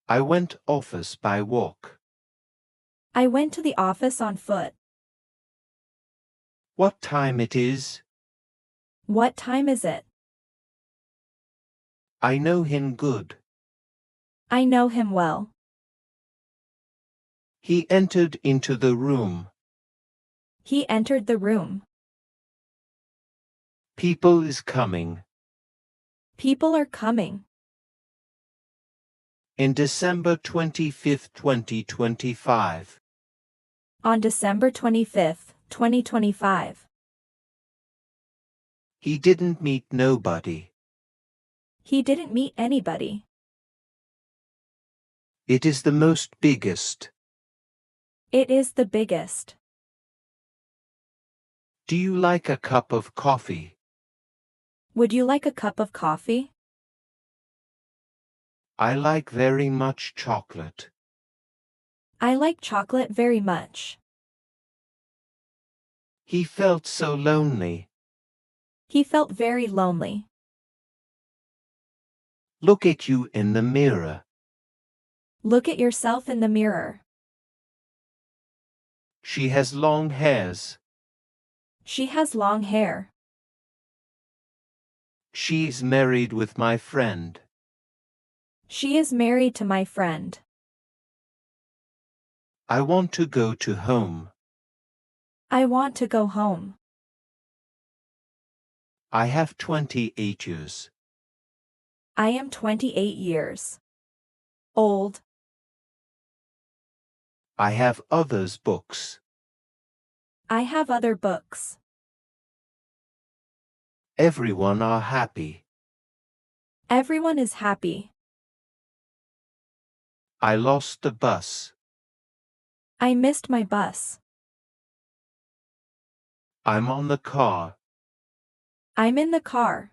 I went office by walk. I went to the office on foot. What time it is? What time is it? I know him good. I know him well. He entered into the room. He entered the room. People is coming. People are coming. In December 25th, 2025. On December 25th, 2025. He didn't meet nobody. He didn't meet anybody. It is the most biggest. It is the biggest. Do you like a cup of coffee? Would you like a cup of coffee? I like very much chocolate. I like chocolate very much. He felt so lonely. He felt very lonely. Look at you in the mirror. Look at yourself in the mirror. She has long hairs. She has long hair. She's married with my friend. She is married to my friend. I want to go to home. I want to go home. I have 28 years. I am 28 years old. I have others books. I have other books. Everyone are happy. Everyone is happy. I lost the bus. I missed my bus. I'm on the car. I'm in the car.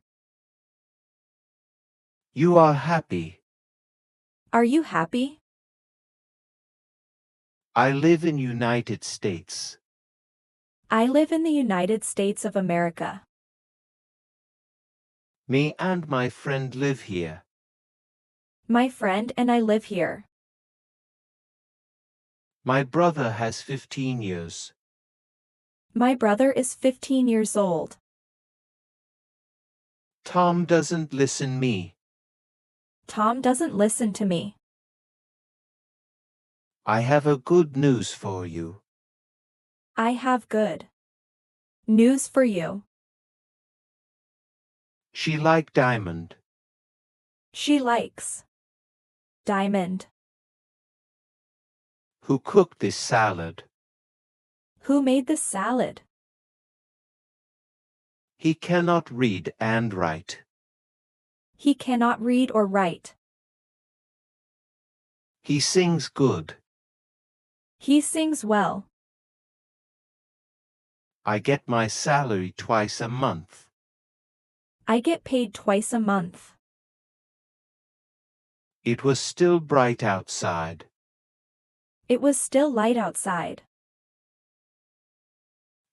You are happy. Are you happy? I live in United States. I live in the United States of America. Me and my friend live here. My friend and I live here. My brother has 15 years. My brother is 15 years old. Tom doesn't listen me. Tom doesn't listen to me. I have a good news for you. I have good news for you. She like diamond. She likes diamond. Who cooked this salad? Who made the salad? He cannot read and write. He cannot read or write. He sings good. He sings well. I get my salary twice a month. I get paid twice a month. It was still bright outside. It was still light outside.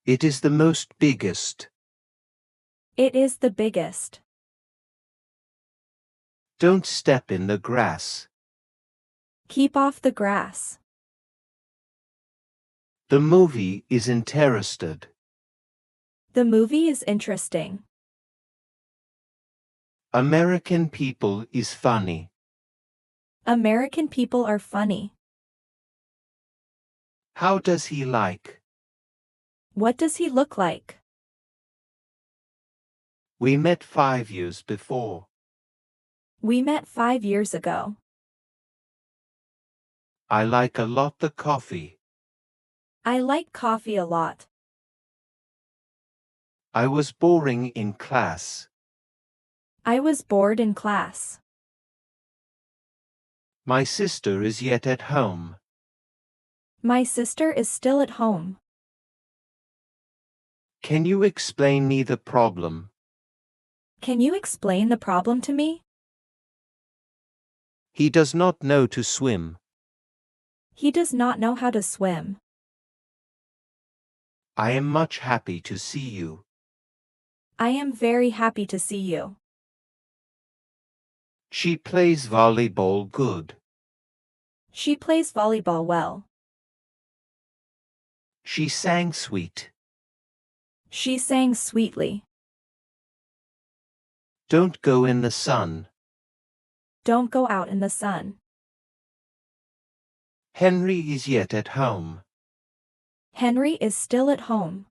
It is the most biggest. It is the biggest. Don't step in the grass. Keep off the grass. The movie is interested. The movie is interesting. American people is funny. American people are funny. How does he like? What does he look like? We met 5 years before. We met 5 years ago. I like a lot the coffee. I like coffee a lot. I was boring in class. I was bored in class. My sister is yet at home. My sister is still at home. Can you explain me the problem? Can you explain the problem to me? He does not know to swim. He does not know how to swim. I am much happy to see you. I am very happy to see you. She plays volleyball good. She plays volleyball well. She sang sweet. She sang sweetly. Don't go in the sun. Don't go out in the sun. Henry is yet at home. Henry is still at home.